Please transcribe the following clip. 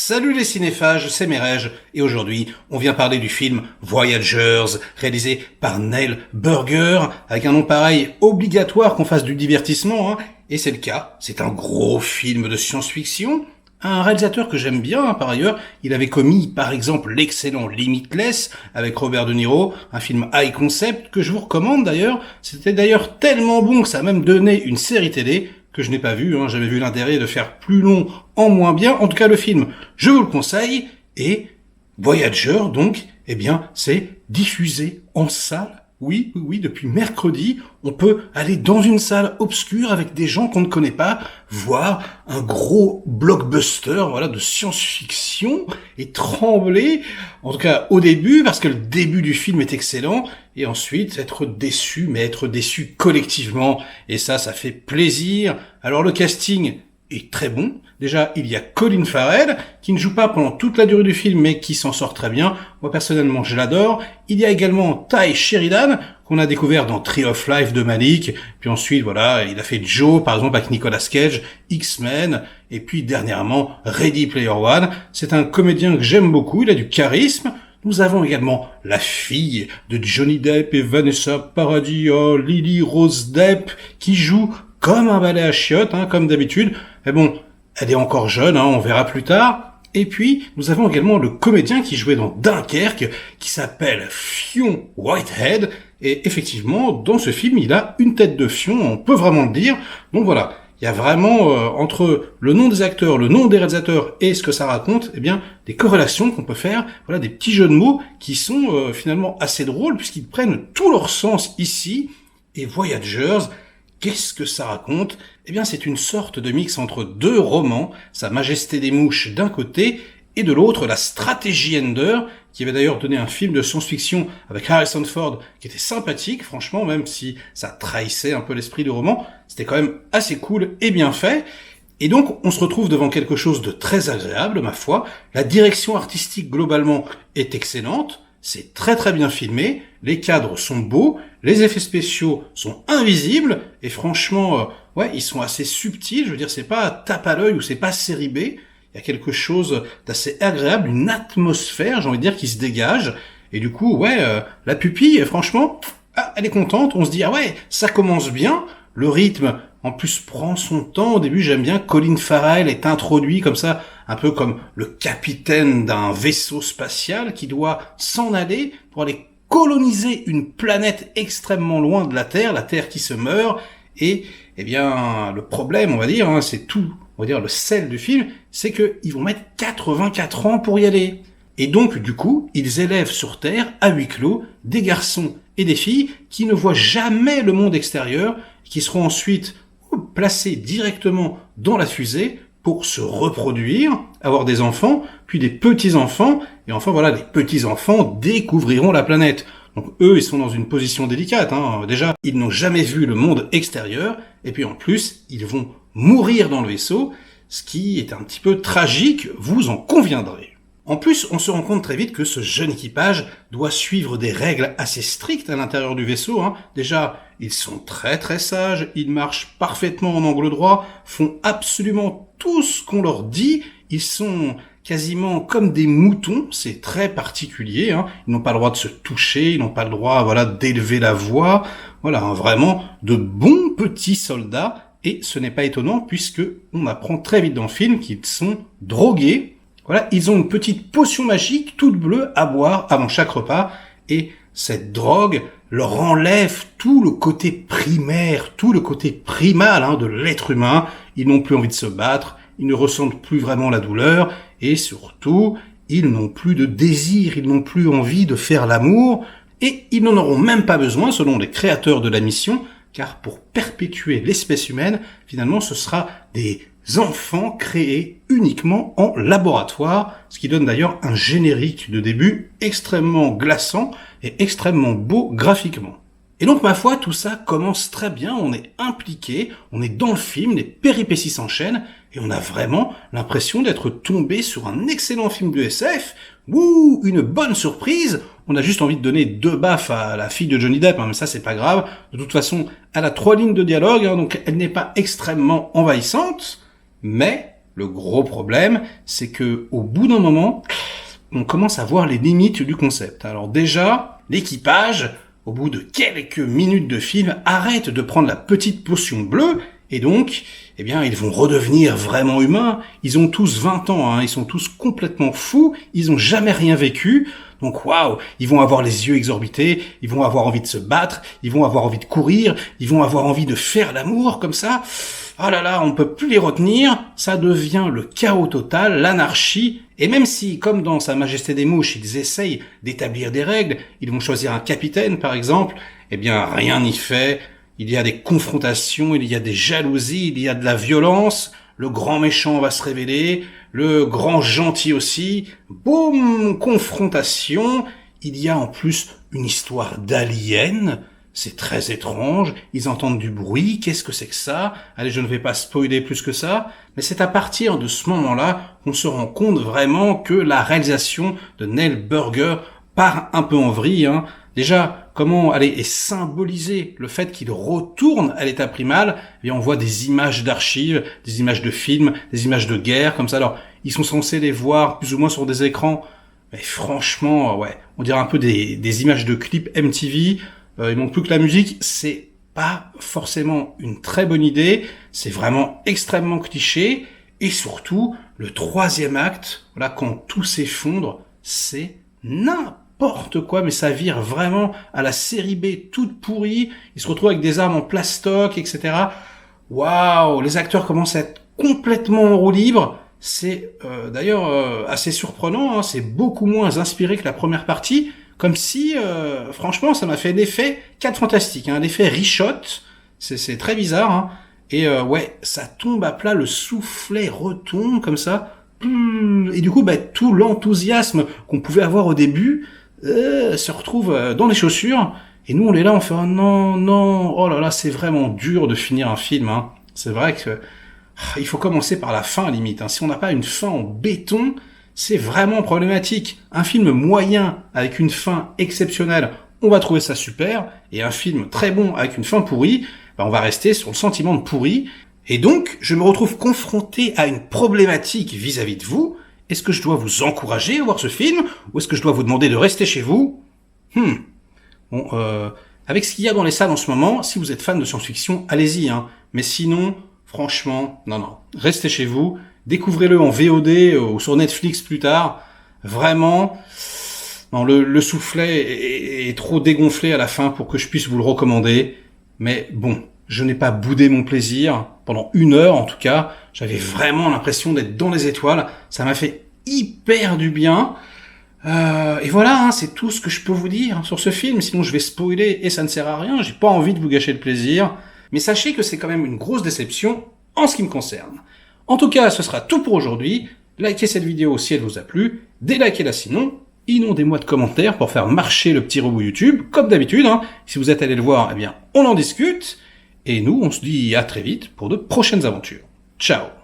Salut les cinéphages, c'est Merege, et aujourd'hui, on vient parler du film Voyagers, réalisé par Neil Burger, avec un nom pareil, obligatoire qu'on fasse du divertissement, hein, et c'est le cas, c'est un gros film de science-fiction, un réalisateur que j'aime bien, hein, par ailleurs, il avait commis par exemple l'excellent Limitless avec Robert De Niro, un film high concept que je vous recommande d'ailleurs, c'était d'ailleurs tellement bon que ça a même donné une série télé, que je n'ai pas vu, hein, j'avais vu l'intérêt de faire plus long en moins bien, en tout cas le film, je vous le conseille, et Voyager donc, eh bien c'est diffusé en salle, oui, depuis mercredi, on peut aller dans une salle obscure avec des gens qu'on ne connaît pas, voir un gros blockbuster, voilà, de science-fiction, et trembler, en tout cas au début, parce que le début du film est excellent, et ensuite être déçu, mais être déçu collectivement, et ça fait plaisir. Alors le casting est très bon. Déjà, il y a Colin Farrell, qui ne joue pas pendant toute la durée du film, mais qui s'en sort très bien. Moi, personnellement, je l'adore. Il y a également Ty Sheridan, qu'on a découvert dans Tree of Life de Malik. Puis ensuite, voilà, il a fait Joe, par exemple, avec Nicolas Cage, X-Men. Et puis, dernièrement, Ready Player One. C'est un comédien que j'aime beaucoup. Il a du charisme. Nous avons également la fille de Johnny Depp et Vanessa Paradis, Lily Rose Depp, qui joue comme un balai à chiottes, hein, comme d'habitude. Mais bon, elle est encore jeune, hein, on verra plus tard. Et puis, nous avons également le comédien qui jouait dans Dunkerque, qui s'appelle Fionn Whitehead. Et effectivement, dans ce film, il a une tête de fion, on peut vraiment le dire. Donc voilà, il y a vraiment, entre le nom des acteurs, le nom des réalisateurs et ce que ça raconte, eh bien, des corrélations qu'on peut faire. Voilà, des petits jeux de mots qui sont finalement assez drôles, puisqu'ils prennent tout leur sens ici. Et Voyagers, qu'est-ce que ça raconte? Eh bien, c'est une sorte de mix entre deux romans, Sa Majesté des Mouches d'un côté, et de l'autre, La Stratégie Ender, qui avait d'ailleurs donné un film de science-fiction avec Harrison Ford, qui était sympathique, franchement, même si ça trahissait un peu l'esprit du roman, c'était quand même assez cool et bien fait. Et donc, on se retrouve devant quelque chose de très agréable, ma foi. La direction artistique, globalement, est excellente. C'est très très bien filmé, les cadres sont beaux, les effets spéciaux sont invisibles, et franchement, ouais, ils sont assez subtils, je veux dire, c'est pas tape à l'œil ou c'est pas série B, il y a quelque chose d'assez agréable, une atmosphère, j'ai envie de dire, qui se dégage, et du coup, ouais, la pupille, franchement, elle est contente, on se dit, ah ouais, ça commence bien, le rythme, en plus, prend son temps. Au début, j'aime bien, Colin Farrell est introduit comme ça, un peu comme le capitaine d'un vaisseau spatial qui doit s'en aller pour aller coloniser une planète extrêmement loin de la Terre qui se meurt. Et, eh bien, le problème, on va dire, hein, c'est tout, on va dire, le sel du film, c'est qu'ils vont mettre 84 ans pour y aller. Et donc, du coup, ils élèvent sur Terre, à huis clos, des garçons et des filles qui ne voient jamais le monde extérieur, qui seront ensuite placés directement dans la fusée pour se reproduire, avoir des enfants, puis des petits-enfants, et enfin voilà, les petits-enfants découvriront la planète. Donc eux, ils sont dans une position délicate, hein. Déjà, ils n'ont jamais vu le monde extérieur, et puis en plus, ils vont mourir dans le vaisseau, ce qui est un petit peu tragique, vous en conviendrez. En plus, on se rend compte très vite que ce jeune équipage doit suivre des règles assez strictes à l'intérieur du vaisseau, hein. Déjà, ils sont très très sages, ils marchent parfaitement en angle droit, font absolument tout ce qu'on leur dit, ils sont quasiment comme des moutons, c'est très particulier, hein. Ils n'ont pas le droit de se toucher, ils n'ont pas le droit, voilà, d'élever la voix, voilà, hein, vraiment de bons petits soldats, et ce n'est pas étonnant puisque on apprend très vite dans le film qu'ils sont drogués. Voilà, ils ont une petite potion magique toute bleue à boire avant chaque repas, et cette drogue leur enlève tout le côté primaire, tout le côté primal, hein, de l'être humain. Ils n'ont plus envie de se battre, ils ne ressentent plus vraiment la douleur, et surtout, ils n'ont plus de désir, ils n'ont plus envie de faire l'amour, et ils n'en auront même pas besoin, selon les créateurs de la mission, car pour perpétuer l'espèce humaine, finalement, ce sera des enfants créés uniquement en laboratoire, ce qui donne d'ailleurs un générique de début extrêmement glaçant et extrêmement beau graphiquement. Et donc, ma foi, tout ça commence très bien, on est impliqué, on est dans le film, les péripéties s'enchaînent, et on a vraiment l'impression d'être tombé sur un excellent film de SF, ou une bonne surprise. On a juste envie de donner 2 baffes à la fille de Johnny Depp, hein, mais ça c'est pas grave. De toute façon, elle a 3 lignes de dialogue, hein, donc elle n'est pas extrêmement envahissante, mais Le gros problème, c'est que au bout d'un moment, on commence à voir les limites du concept. Alors déjà, l'équipage, au bout de quelques minutes de film, arrête de prendre la petite potion bleue, et donc, eh bien, ils vont redevenir vraiment humains. Ils ont tous 20 ans, hein, ils sont tous complètement fous, ils ont jamais rien vécu. Donc waouh, ils vont avoir les yeux exorbités, ils vont avoir envie de se battre, ils vont avoir envie de courir, ils vont avoir envie de faire l'amour comme ça. Oh là là, on peut plus les retenir, ça devient le chaos total, l'anarchie. Et même si, comme dans Sa Majesté des Mouches, ils essayent d'établir des règles, ils vont choisir un capitaine par exemple, eh bien rien n'y fait. Il y a des confrontations, il y a des jalousies, il y a de la violence. Le grand méchant va se révéler, le grand gentil aussi. Boum, confrontation. Il y a en plus une histoire d'aliens. C'est très étrange. Ils entendent du bruit. Qu'est-ce que c'est que ça? Allez, je ne vais pas spoiler plus que ça. Mais c'est à partir de ce moment-là qu'on se rend compte vraiment que la réalisation de Neil Burger part un peu en vrille, hein. Déjà, comment est symboliser le fait qu'il retourne à l'état primal? Eh bien, on voit des images d'archives, des images de films, des images de guerre, comme ça. Alors, ils sont censés les voir plus ou moins sur des écrans. Mais franchement, ouais, on dirait un peu des images de clips MTV. Il manque plus que la musique. C'est pas forcément une très bonne idée. C'est vraiment extrêmement cliché. Et surtout, le troisième acte, voilà, quand tout s'effondre, c'est n'importe quoi, mais ça vire vraiment à la série B toute pourrie. Ils se retrouvent avec des armes en plastoc, etc. Waouh, les acteurs commencent à être complètement en roue libre. C'est d'ailleurs assez surprenant, hein. C'est beaucoup moins inspiré que la première partie, comme si, franchement, ça m'a fait l'effet 4 Fantastiques, hein, l'effet Richotte. C'est très bizarre, hein. Et ouais, ça tombe à plat, le soufflet retombe comme ça. Et du coup, tout l'enthousiasme qu'on pouvait avoir au début se retrouve dans les chaussures. Et nous, on est là, on fait oh non, oh là là, c'est vraiment dur de finir un film, hein. C'est vrai que il faut commencer par la fin, limite, hein. Si on n'a pas une fin en béton, c'est vraiment problématique. Un film moyen avec une fin exceptionnelle, on va trouver ça super. Et un film très bon avec une fin pourrie, on va rester sur le sentiment de pourri. Et donc, je me retrouve confronté à une problématique vis-à-vis de vous. Est-ce que je dois vous encourager à voir ce film, ou est-ce que je dois vous demander de rester chez vous? Bon, avec ce qu'il y a dans les salles en ce moment, si vous êtes fan de science-fiction, allez-y, hein. Mais sinon, franchement, non, restez chez vous, découvrez-le en VOD ou sur Netflix plus tard. Vraiment, non, le soufflet est trop dégonflé à la fin pour que je puisse vous le recommander. Mais bon, je n'ai pas boudé mon plaisir. Pendant 1 heure, en tout cas, j'avais vraiment l'impression d'être dans les étoiles. Ça m'a fait hyper du bien. Et voilà, hein, c'est tout ce que je peux vous dire sur ce film. Sinon, je vais spoiler et ça ne sert à rien. J'ai pas envie de vous gâcher le plaisir. Mais sachez que c'est quand même une grosse déception en ce qui me concerne. En tout cas, ce sera tout pour aujourd'hui. Likez cette vidéo si elle vous a plu. Délikez-la sinon. Inondez-moi de commentaires pour faire marcher le petit robot YouTube, comme d'habitude, hein. Si vous êtes allé le voir, eh bien, on en discute. Et nous, on se dit à très vite pour de prochaines aventures. Ciao!